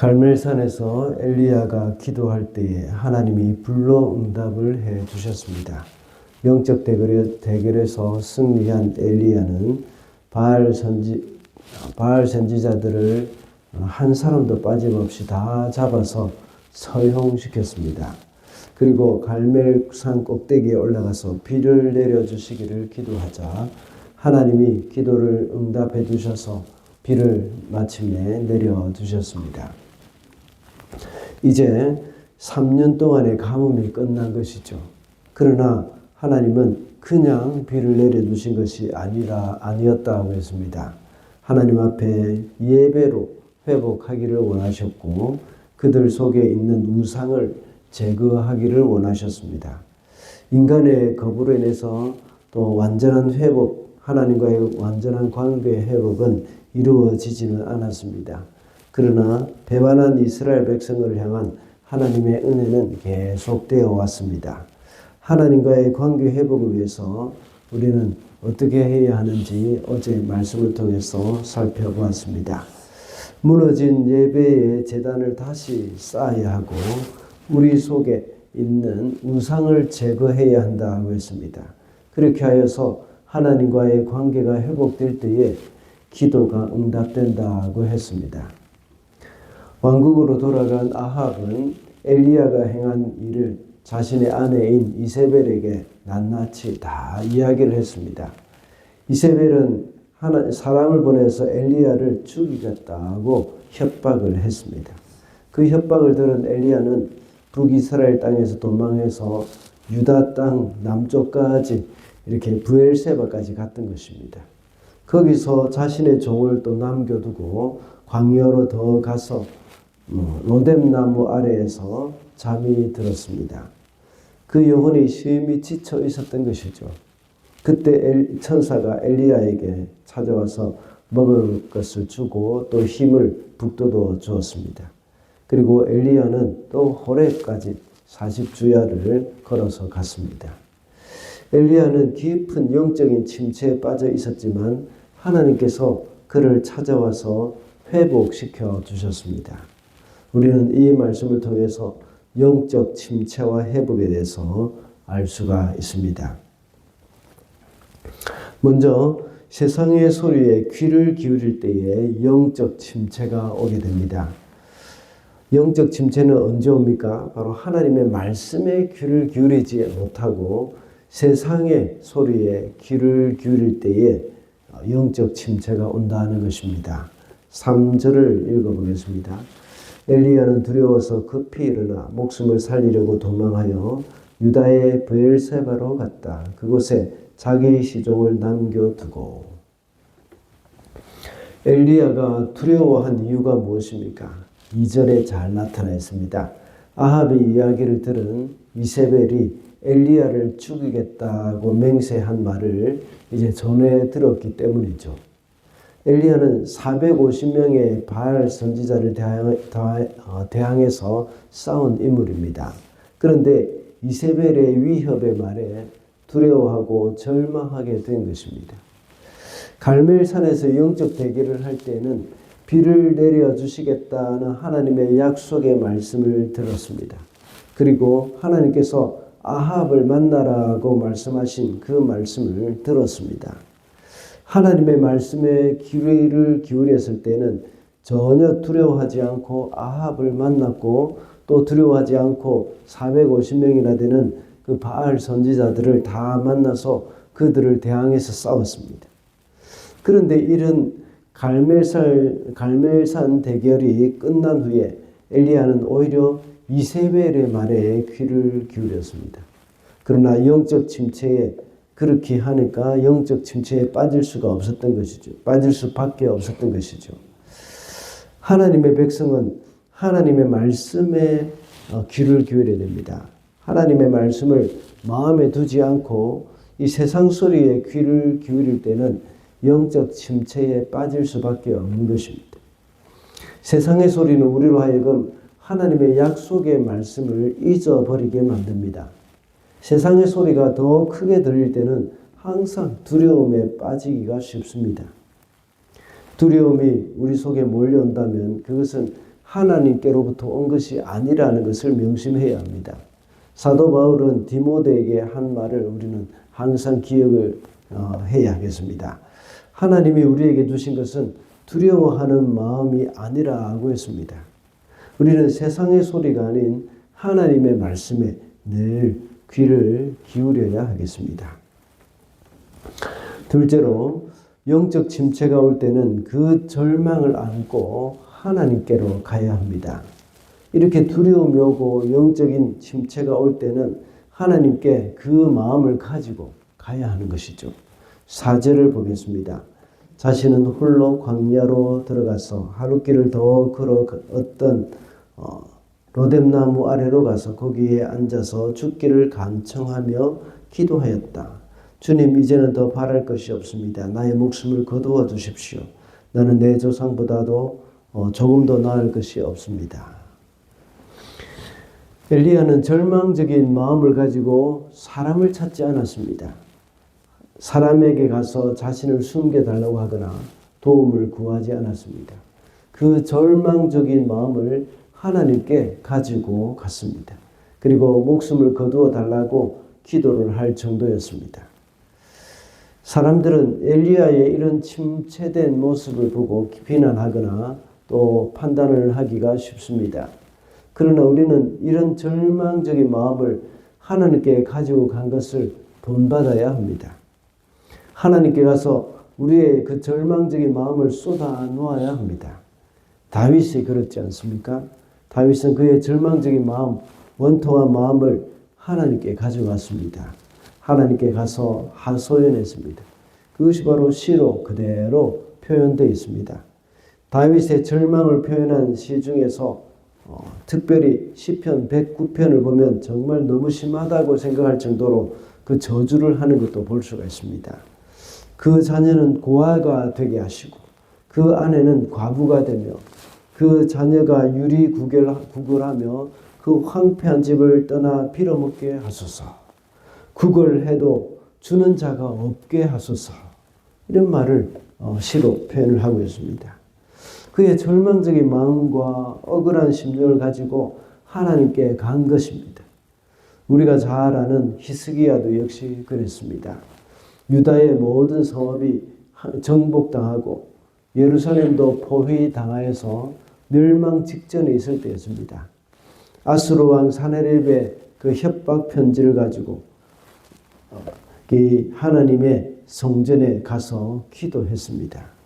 갈멜산에서 엘리야가 기도할 때에 하나님이 불로 응답을 해 주셨습니다. 영적 대결에서 승리한 엘리야는 바알 선지자들을 한 사람도 빠짐없이 다 잡아서 처형시켰습니다. 그리고 갈멜산 꼭대기에 올라가서 비를 내려주시기를 기도하자 하나님이 기도를 응답해 주셔서 비를 마침내 내려주셨습니다. 이제 3년 동안의 가뭄이 끝난 것이죠. 그러나 하나님은 그냥 비를 내려주신 것이 아니었다고 했습니다. 하나님 앞에 예배로 회복하기를 원하셨고 그들 속에 있는 우상을 제거하기를 원하셨습니다. 인간의 거부로 인해서 또 완전한 회복, 하나님과의 완전한 관계의 회복은 이루어지지는 않았습니다. 그러나 배반한 이스라엘 백성을 향한 하나님의 은혜는 계속되어 왔습니다. 하나님과의 관계 회복을 위해서 우리는 어떻게 해야 하는지 어제 말씀을 통해서 살펴보았습니다. 무너진 예배의 제단을 다시 쌓아야 하고 우리 속에 있는 우상을 제거해야 한다고 했습니다. 그렇게 하여서 하나님과의 관계가 회복될 때에 기도가 응답된다고 했습니다. 왕국으로 돌아간 아합은 엘리야가 행한 일을 자신의 아내인 이세벨에게 낱낱이 다 이야기를 했습니다. 이세벨은 사람을 보내서 엘리야를 죽이겠다고 협박을 했습니다. 그 협박을 들은 엘리야는 북이스라엘 땅에서 도망해서 유다 땅 남쪽까지 이렇게 브엘세바까지 갔던 것입니다. 거기서 자신의 종을 또 남겨두고 광야로 더 가서 로뎀나무 아래에서 잠이 들었습니다. 그 영혼이 심히 지쳐 있었던 것이죠. 그때 천사가 엘리야에게 찾아와서 먹을 것을 주고 또 힘을 북돋워 주었습니다. 그리고 엘리야는 또 호렙까지 40주야를 걸어서 갔습니다. 엘리야는 깊은 영적인 침체에 빠져 있었지만 하나님께서 그를 찾아와서 회복시켜 주셨습니다. 우리는 이 말씀을 통해서 영적 침체와 회복에 대해서 알 수가 있습니다. 먼저 세상의 소리에 귀를 기울일 때에 영적 침체가 오게 됩니다. 영적 침체는 언제 옵니까? 바로 하나님의 말씀에 귀를 기울이지 못하고 세상의 소리에 귀를 기울일 때에 영적 침체가 온다는 것입니다. 3절을 읽어보겠습니다. 엘리야는 두려워서 급히 일어나 목숨을 살리려고 도망하여 유다의 브엘세바로 갔다. 그곳에 자기 시종을 남겨두고. 엘리야가 두려워한 이유가 무엇입니까? 2절에 잘 나타나 있습니다. 아합의 이야기를 들은 이세벨이 엘리야를 죽이겠다고 맹세한 말을 이제 전해 들었기 때문이죠. 엘리야는 450명의 바알 선지자를 대항해서 싸운 인물입니다. 그런데 이세벨의 위협의 말에 두려워하고 절망하게 된 것입니다. 갈멜산에서 영적 대결을 할 때는 비를 내려주시겠다는 하나님의 약속의 말씀을 들었습니다. 그리고 하나님께서 아합을 만나라고 말씀하신 그 말씀을 들었습니다. 하나님의 말씀에 귀를 기울였을 때는 전혀 두려워하지 않고 아합을 만났고 또 두려워하지 않고 450명이나 되는 그 바알 선지자들을 다 만나서 그들을 대항해서 싸웠습니다. 그런데 이런 갈멜산 대결이 끝난 후에 엘리야는 오히려 이세벨의 말에 귀를 기울였습니다. 그러나 영적 침체에 그렇게 하니까 영적 침체에 빠질 수가 없었던 것이죠. 빠질 수밖에 없었던 것이죠. 하나님의 백성은 하나님의 말씀에 귀를 기울여야 됩니다. 하나님의 말씀을 마음에 두지 않고 이 세상 소리에 귀를 기울일 때는 영적 침체에 빠질 수밖에 없는 것입니다. 세상의 소리는 우리로 하여금 하나님의 약속의 말씀을 잊어버리게 만듭니다. 세상의 소리가 더 크게 들릴 때는 항상 두려움에 빠지기가 쉽습니다. 두려움이 우리 속에 몰려온다면 그것은 하나님께로부터 온 것이 아니라는 것을 명심해야 합니다. 사도 바울은 디모데에게 한 말을 우리는 항상 기억을 해야 하겠습니다. 하나님이 우리에게 주신 것은 두려워하는 마음이 아니라고 했습니다. 우리는 세상의 소리가 아닌 하나님의 말씀에 늘 귀를 기울여야 하겠습니다. 둘째로, 영적 침체가 올 때는 그 절망을 안고 하나님께로 가야 합니다. 이렇게 두려움이 오고 영적인 침체가 올 때는 하나님께 그 마음을 가지고 가야 하는 것이죠. 4절을 보겠습니다. 자신은 홀로 광야로 들어가서 하룻길을 더 걸어 어떤 로뎀나무 아래로 가서 거기에 앉아서 죽기를 간청하며 기도하였다. 주님, 이제는 더 바랄 것이 없습니다. 나의 목숨을 거두어 주십시오. 나는 내 조상보다도 조금 더 나을 것이 없습니다. 엘리야는 절망적인 마음을 가지고 사람을 찾지 않았습니다. 사람에게 가서 자신을 숨겨달라고 하거나 도움을 구하지 않았습니다. 그 절망적인 마음을 하나님께 가지고 갔습니다. 그리고 목숨을 거두어 달라고 기도를 할 정도였습니다. 사람들은 엘리야의 이런 침체된 모습을 보고 비난하거나 또 판단을 하기가 쉽습니다. 그러나 우리는 이런 절망적인 마음을 하나님께 가지고 간 것을 본받아야 합니다. 하나님께 가서 우리의 그 절망적인 마음을 쏟아 놓아야 합니다. 다윗이 그렇지 않습니까? 다윗은 그의 절망적인 마음, 원통한 마음을 하나님께 가져갔습니다. 하나님께 가서 하소연했습니다. 그것이 바로 시로 그대로 표현되어 있습니다. 다윗의 절망을 표현한 시 중에서 특별히 시편 109편을 보면 정말 너무 심하다고 생각할 정도로 그 저주를 하는 것도 볼 수가 있습니다. 그 자녀는 고아가 되게 하시고 그 아내는 과부가 되며 그 자녀가 유리구걸하며 그 황폐한 집을 떠나 빌어먹게 하소서. 구걸해도 주는 자가 없게 하소서. 이런 말을 시로 표현을 하고 있습니다. 그의 절망적인 마음과 억울한 심령을 가지고 하나님께 간 것입니다. 우리가 잘 아는 히스기야도 역시 그랬습니다. 유다의 모든 성읍이 정복당하고 예루살렘도 포위당하여서 멸망 직전에 있을 때였습니다. 아수르 왕 사네립의 그 협박 편지를 가지고 하나님의 성전에 가서 기도했습니다.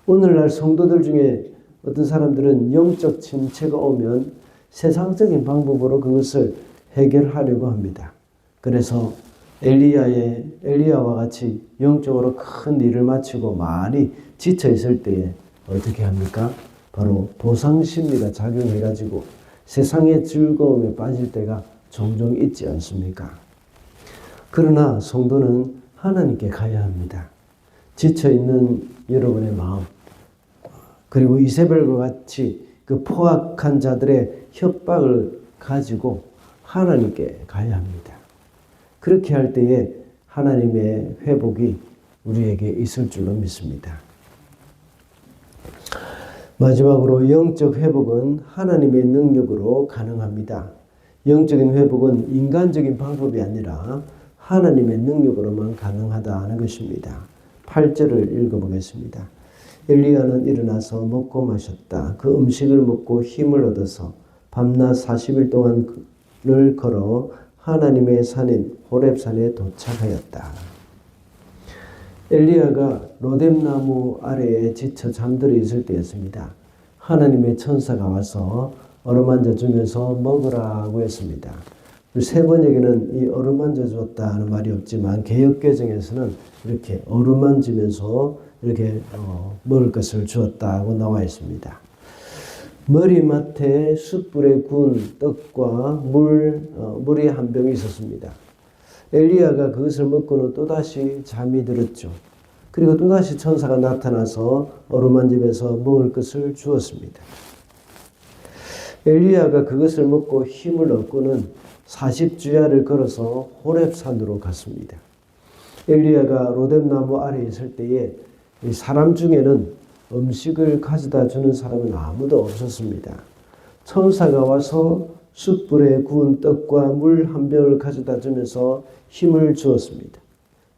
오늘날 성도들 중에 어떤 사람들은 영적 침체가 오면 세상적인 방법으로 그것을 해결하려고 합니다. 그래서 엘리야와 같이 영적으로 큰 일을 마치고 많이 지쳐 있을 때에 어떻게 합니까? 바로 보상심리가 작용해가지고 세상의 즐거움에 빠질 때가 종종 있지 않습니까? 그러나 성도는 하나님께 가야 합니다. 지쳐있는 여러분의 마음, 그리고 이세벨과 같이 그 포악한 자들의 협박을 가지고 하나님께 가야 합니다. 그렇게 할 때에 하나님의 회복이 우리에게 있을 줄로 믿습니다. 마지막으로 영적 회복은 하나님의 능력으로 가능합니다. 영적인 회복은 인간적인 방법이 아니라 하나님의 능력으로만 가능하다는 것입니다. 8절을 읽어보겠습니다. 엘리야는 일어나서 먹고 마셨다. 그 음식을 먹고 힘을 얻어서 밤낮 40일 동안을 걸어 하나님의 산인 호렙산에 도착하였다. 엘리야가 로뎀나무 아래에 지쳐 잠들어 있을 때였습니다. 하나님의 천사가 와서 어루만져 주면서 먹으라고 했습니다. 세 번역에는 이 어루만져 줬다는 말이 없지만 개역개정에서는 이렇게 어루만지면서 이렇게 먹을 것을 주었다고 나와 있습니다. 머리맡에 숯불에 구운 떡과 물이 한 병이 있었습니다. 엘리야가 그것을 먹고는 또다시 잠이 들었죠. 그리고 또다시 천사가 나타나서 어루만지면서 먹을 것을 주었습니다. 엘리야가 그것을 먹고 힘을 얻고는 40주야를 걸어서 호렙산으로 갔습니다. 엘리야가 로뎀나무 아래에 있을 때에 사람 중에는 음식을 가져다 주는 사람은 아무도 없었습니다. 천사가 와서 숯불에 구운 떡과 물 한 병을 가져다 주면서 힘을 주었습니다.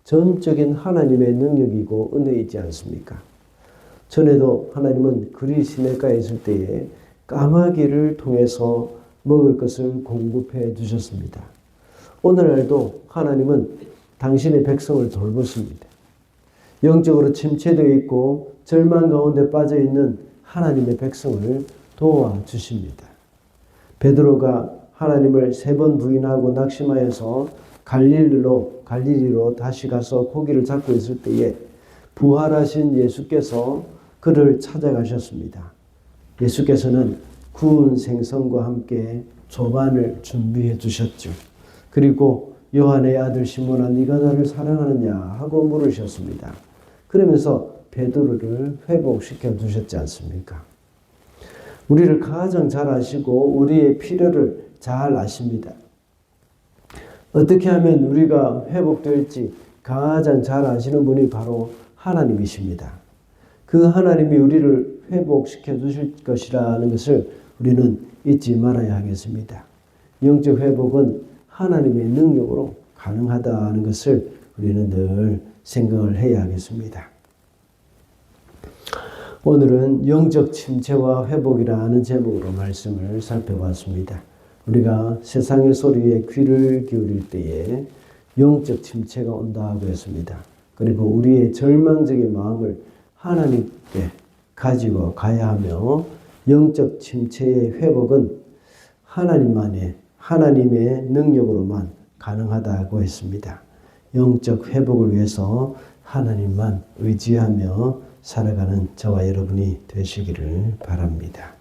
전적인 하나님의 능력이고 은혜이지 않습니까? 전에도 하나님은 그리 시냇가에 있을 때에 까마귀를 통해서 먹을 것을 공급해 주셨습니다. 오늘날도 하나님은 당신의 백성을 돌보십니다. 영적으로 침체되어 있고 절망 가운데 빠져 있는 하나님의 백성을 도와주십니다. 베드로가 하나님을 3번 부인하고 낙심하여서 갈릴리로 다시 가서 고기를 잡고 있을 때에 부활하신 예수께서 그를 찾아가셨습니다. 예수께서는 구운 생선과 함께 조반을 준비해 주셨죠. 그리고 요한의 아들 시몬아 네가 나를 사랑하느냐 하고 물으셨습니다. 그러면서 베드로를 회복시켜 주셨지 않습니까? 우리를 가장 잘 아시고 우리의 필요를 잘 아십니다. 어떻게 하면 우리가 회복될지 가장 잘 아시는 분이 바로 하나님이십니다. 그 하나님이 우리를 회복시켜 주실 것이라는 것을 우리는 잊지 말아야 하겠습니다. 영적 회복은 하나님의 능력으로 가능하다는 것을 우리는 늘 생각을 해야 하겠습니다. 오늘은 영적 침체와 회복이라는 제목으로 말씀을 살펴봤습니다. 우리가 세상의 소리에 귀를 기울일 때에 영적 침체가 온다고 했습니다. 그리고 우리의 절망적인 마음을 하나님께 가지고 가야 하며 영적 침체의 회복은 하나님의 능력으로만 가능하다고 했습니다. 영적 회복을 위해서 하나님만 의지하며 살아가는 저와 여러분이 되시기를 바랍니다.